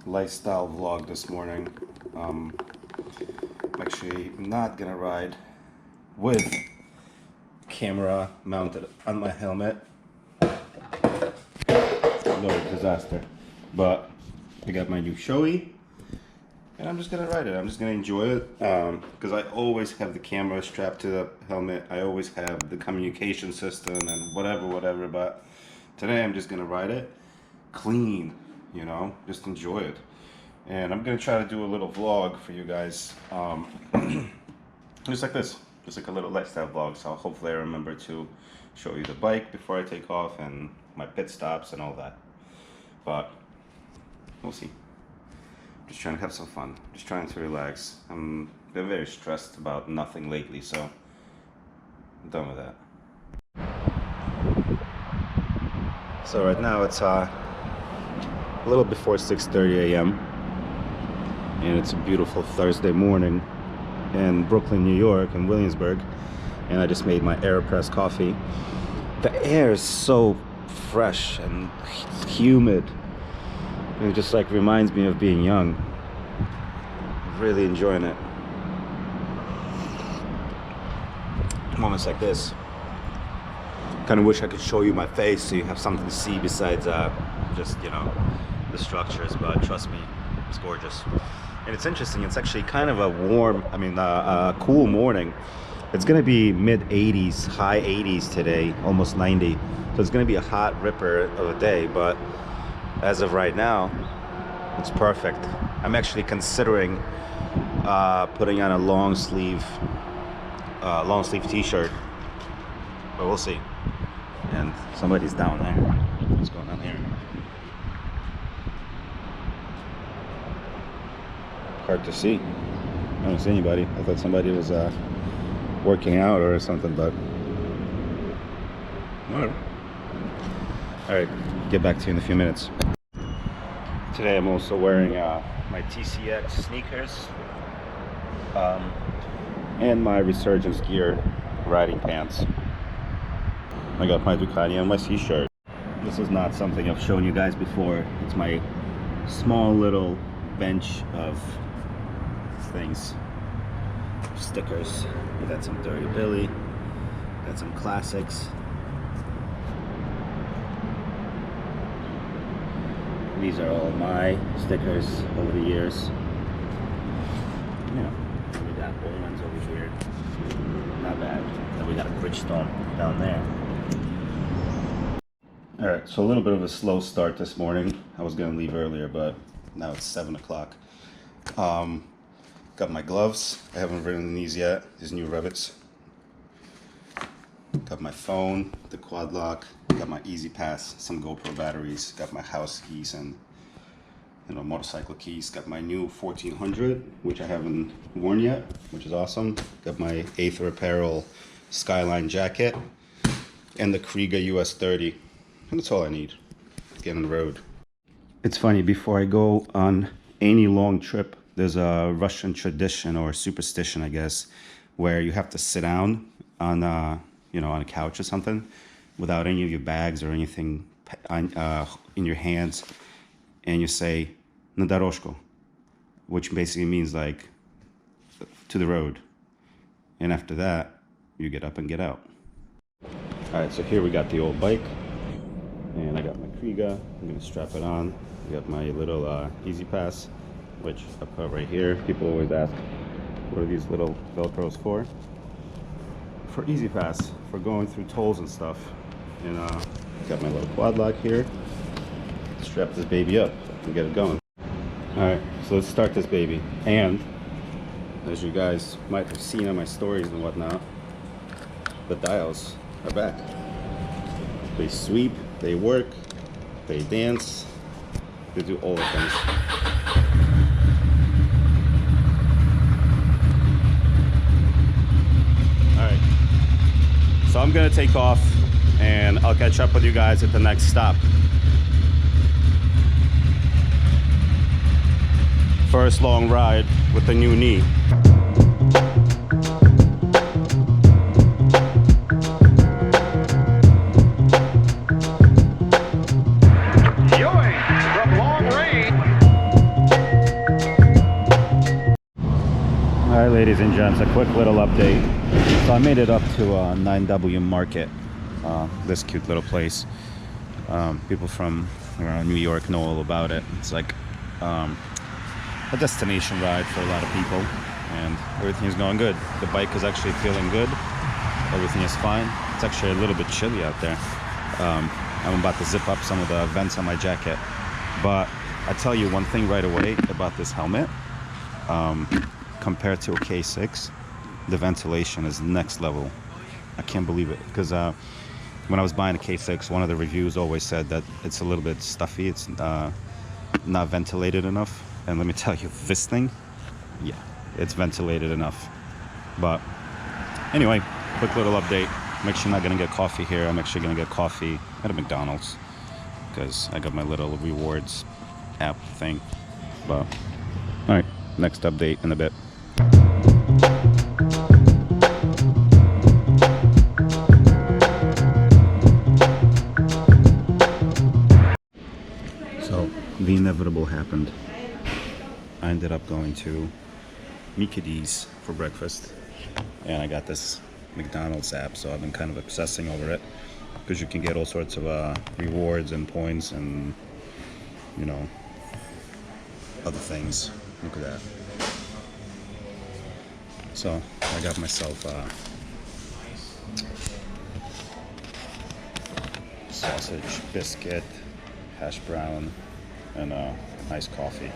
lifestyle vlog this morning. I'm actually not gonna ride with camera mounted on my helmet. No disaster. But I got my new Shoei and I'm just gonna ride it. I'm just gonna enjoy it because I always have the camera strapped to the helmet. I always have the communication system and whatever, but today I'm just gonna ride it clean, you know, just enjoy it. And I'm gonna try to do a little vlog for you guys, just like this, just like a little lifestyle vlog. So hopefully I remember to show you the bike before I take off and my pit stops and all that. But we'll see. Just trying to have some fun, just trying to relax. I've been very stressed about nothing lately, so I'm done with that. So right now it's a little before 6:30 a.m. and it's a beautiful Thursday morning in Brooklyn, New York, in Williamsburg, and I just made my AirPress coffee. The air is so fresh and humid. It just like reminds me of being young. Really enjoying it. Moments like this. Kind of wish I could show you my face so you have something to see besides just, you know, the structures, but trust me, it's gorgeous. And it's interesting, it's actually kind of a warm, a cool morning. It's gonna be mid 80s, high 80s today, almost 90. So it's gonna be a hot ripper of a day, but as of right now, it's perfect. I'm actually considering putting on a long sleeve t-shirt, but we'll see. And somebody's down there. What's going on here? Hard to see. I don't see anybody. I thought somebody was working out or something, but whatever. All right, get back to you in a few minutes. Today I'm also wearing my TCX sneakers and my Resurgence Gear riding pants. I got my Ducati NYC shirt. This is not something I've shown you guys before. It's my small little bench of things. Stickers. We got some Dirty Billy, got some classics. These are all my stickers over the years. Yeah, we got old ones over here. Not bad. Then we got a Bridgestone down there. Alright, so a little bit of a slow start this morning. I was gonna leave earlier, but now it's 7 o'clock. Got my gloves. I haven't ridden these yet. These new rivets. Got my phone, the quad lock. Got my Easy Pass, some GoPro batteries. Got my house keys and, you know, motorcycle keys. Got my new 1400, which I haven't worn yet, which is awesome. Got my Aether Apparel Skyline jacket and the Kriega US 30. And that's all I need to get on the road. It's funny, before I go on any long trip, there's a Russian tradition or superstition, I guess, where you have to sit down on on a couch or something without any of your bags or anything in your hands, and you say "na dorožku," which basically means like to the road. And after that, you get up and get out. All right, so here we got the old bike, and I got my Kriega. I'm gonna strap it on. I got my little Easy Pass, which I put right here. People always ask, what are these little Velcros for? For Easy Pass, for going through tolls and stuff. And got my little quad lock here. Strap this baby up and get it going. Alright, so let's start this baby. And as you guys might have seen on my stories and whatnot, the dials are back. They sweep, they work, they dance, they do all the things. Alright, so I'm gonna take off and I'll catch up with you guys at the next stop. First long ride with the new knee. ladies and gents, a quick little update. So I made it up to 9W Market, this cute little place. People from around New York know all about it. It's like a destination ride for a lot of people, and everything is going good. The bike is actually feeling good. Everything is fine. It's actually a little bit chilly out there. I'm about to zip up some of the vents on my jacket. But I tell you one thing right away about this helmet. Compared to a K6, the ventilation is next level. I can't believe it, because when I was buying a K6, one of the reviews always said that it's a little bit stuffy, it's not ventilated enough. And let me tell you, this thing, yeah, it's ventilated enough. But anyway, quick little update. I'm actually not gonna get coffee here. I'm actually gonna get coffee at a McDonald's, because I got my little rewards app thing. But all right, next update in a bit. So the inevitable happened. I ended up going to Miotto's for breakfast, and I got this McDonald's app, so I've been kind of obsessing over it, because you can get all sorts of rewards and points and, you know, other things. Look at that. So I got myself sausage, biscuit, hash brown, and iced coffee.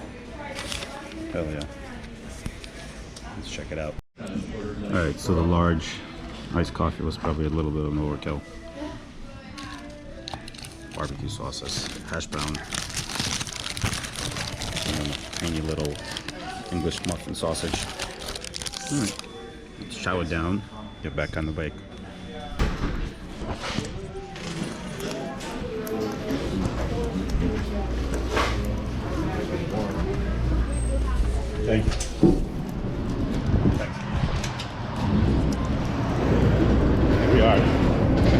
Hell yeah. Let's check it out. Alright, so the large iced coffee was probably a little bit of an overkill. Barbecue sauces, hash brown, and then a tiny little English muffin sausage. Alright, let's chow it down, get back on the bike. Thank you. Thanks. Here we are,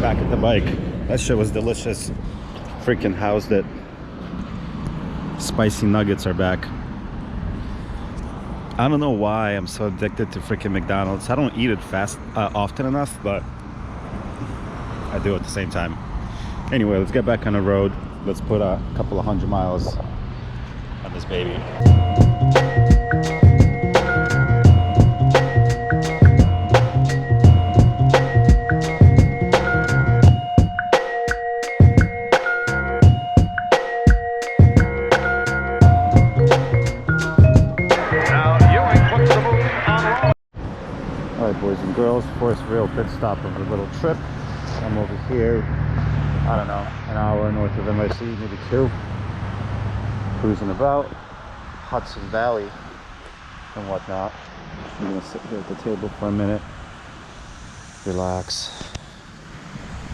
back at the bike. That shit was delicious. Freaking housed it. Spicy nuggets are back. I don't know why I'm so addicted to freaking McDonald's. I don't eat it often enough, but I do at the same time. Anyway, let's get back on the road. Let's put a couple of 100 miles on this baby. Boys and girls, first real pit stop of the little trip. I'm over here, I don't know, an hour north of NYC, maybe 2, cruising about Hudson Valley and whatnot. I'm gonna sit here at the table for a minute, relax.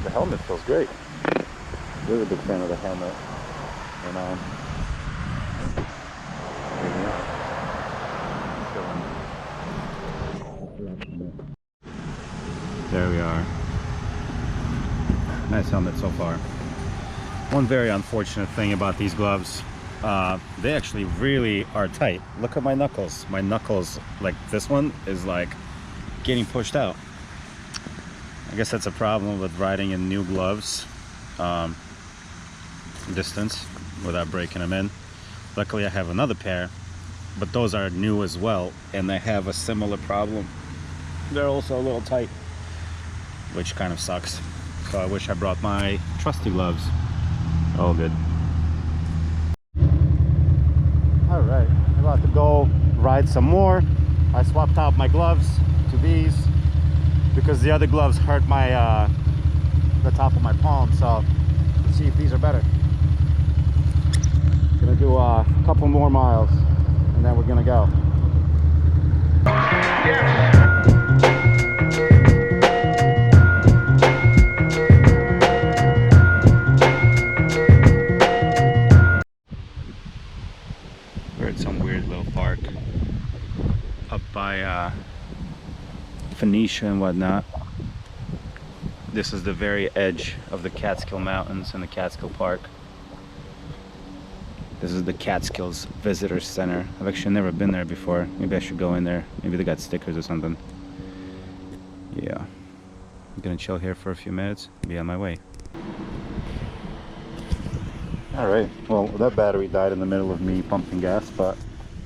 The helmet feels great. Really big fan of the helmet, and there we are. Nice helmet so far. One very unfortunate thing about these gloves, they actually really are tight. Look at my knuckles. My knuckles, like this one, is like getting pushed out. I guess that's a problem with riding in new gloves distance without breaking them in. Luckily I have another pair, but those are new as well, and they have a similar problem. They're also a little tight, which kind of sucks. So I wish I brought my trusty gloves. All good. All right, I'm about to go ride some more. I swapped out my gloves to these because the other gloves hurt my the top of my palm. So let's see if these are better. Gonna do a couple more miles and then we're gonna go. Yeah. Some weird little park up by Phoenicia and whatnot. This is the very edge of the Catskill Mountains and the Catskill Park. This is the Catskills Visitor Center. I've actually never been there before. Maybe I should go in there. Maybe they got stickers or something. Yeah. I'm gonna chill here for a few minutes, be on my way. Alright, well that battery died in the middle of me pumping gas, but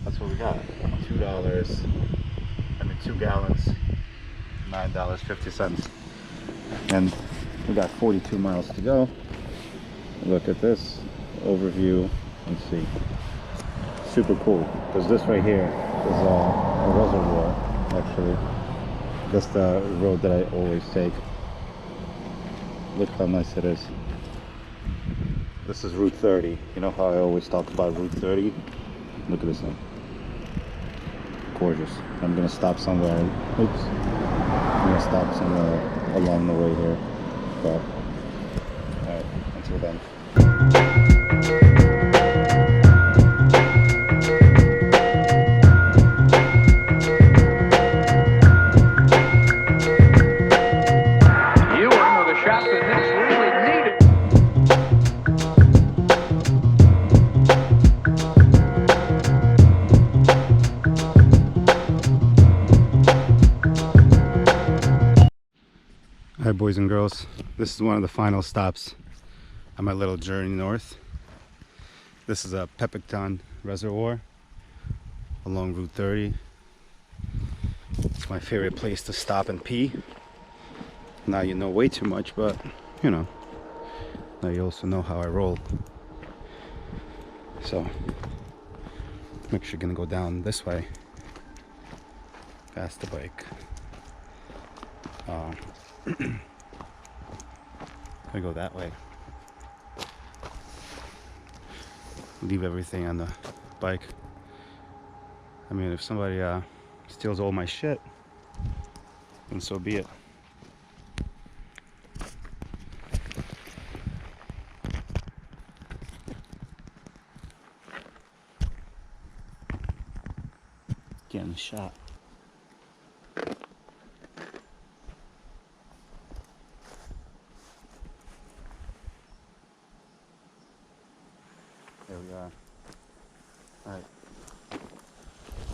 that's what we got. $2, 2 gallons, $9.50. And we got 42 miles to go. Look at this overview. Let's see. Super cool, because this right here is a reservoir, actually. That's the road that I always take. Look how nice it is. This is Route 30. You know how I always talk about Route 30? Look at this thing. Gorgeous. I'm gonna stop somewhere. Oops. I'm gonna stop somewhere along the way here. But, alright, until then. Alright, boys and girls, this is one of the final stops on my little journey north. This is a Pepicton Reservoir along Route 30. It's my favorite place to stop and pee. Now you know way too much, but you know, now you also know how I roll. So I'm actually gonna go down this way past the bike. I go that way. Leave everything on the bike. I mean, if somebody steals all my shit, then so be it. Getting shot. There we are. Alright.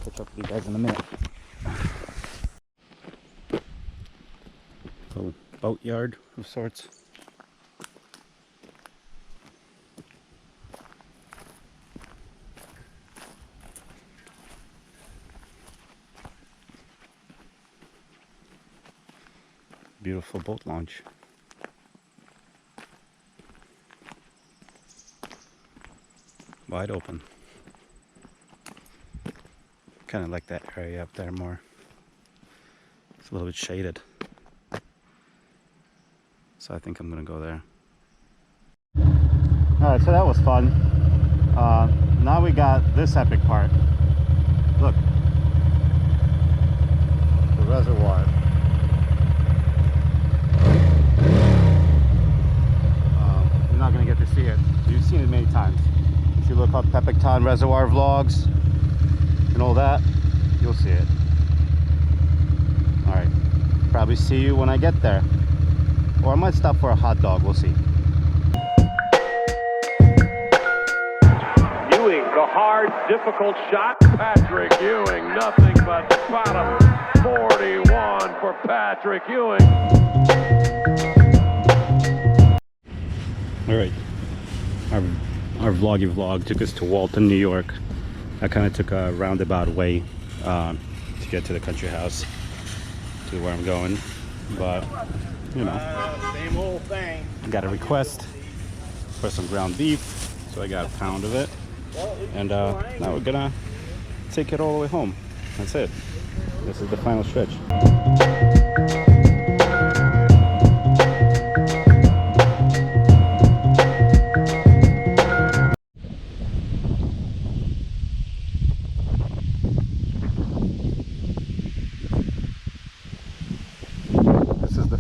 Catch up with you guys in a minute. Little boat yard of sorts. Beautiful boat launch. Wide open. Kind of like that area up there more. It's a little bit shaded. So I think I'm gonna go there. Alright, so that was fun. Now we got this epic part. Look. The reservoir. You're not gonna get to see it. You've seen it many times. If you look up Pepicton Reservoir vlogs and all that, you'll see it. Alright, probably see you when I get there. Or I might stop for a hot dog, we'll see. Ewing, the hard, difficult shot. Patrick Ewing, nothing but bottom. 41 for Patrick Ewing. Alright, our vloggy vlog took us to Walton, New York. I kind of took a roundabout way to get to the country house, to where I'm going. But, you know, Same old thing. got a request for some ground beef, so I got a pound of it. And now we're gonna take it all the way home. That's it. This is the final stretch.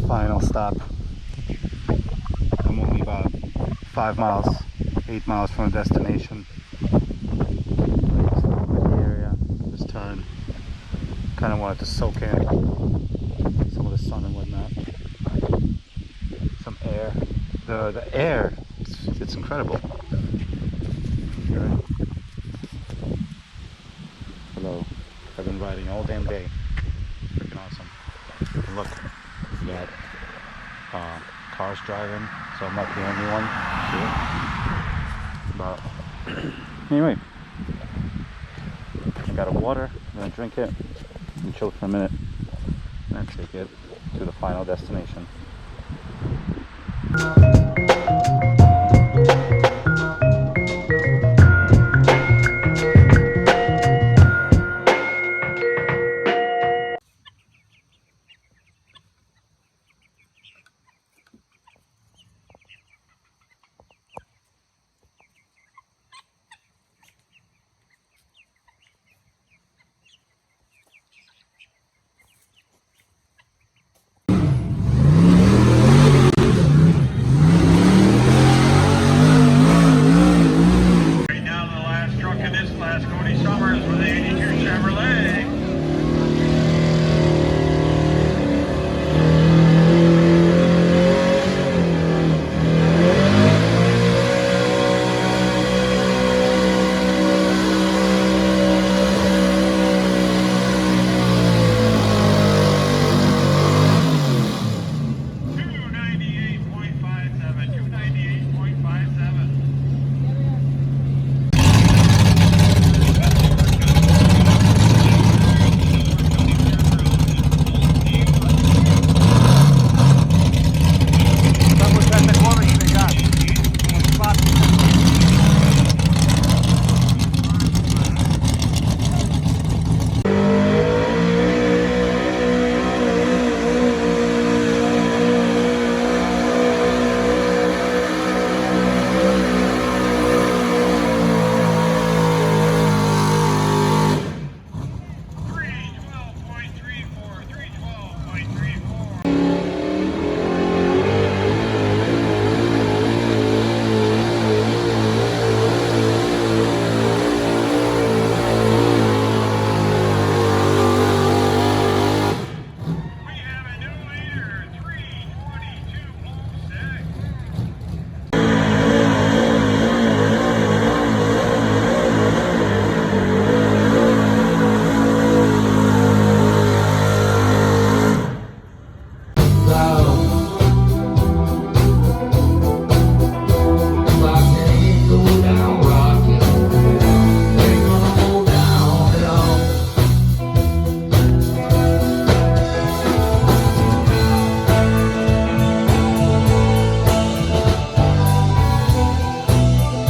Final stop. I'm only about 5 miles, 8 miles from the destination. Stop at the area, just turn. Kind of wanted to soak in some of the sun and whatnot. Some air. The air, it's incredible. Right? been riding all damn day. Freaking awesome. And look, we got cars driving, so I'm not the only one. But anyway, I got a water, I'm gonna drink it and chill for a minute and then take it to the final destination. Right now, the last truck in this class, Cody Summers with the 82 Chevrolet.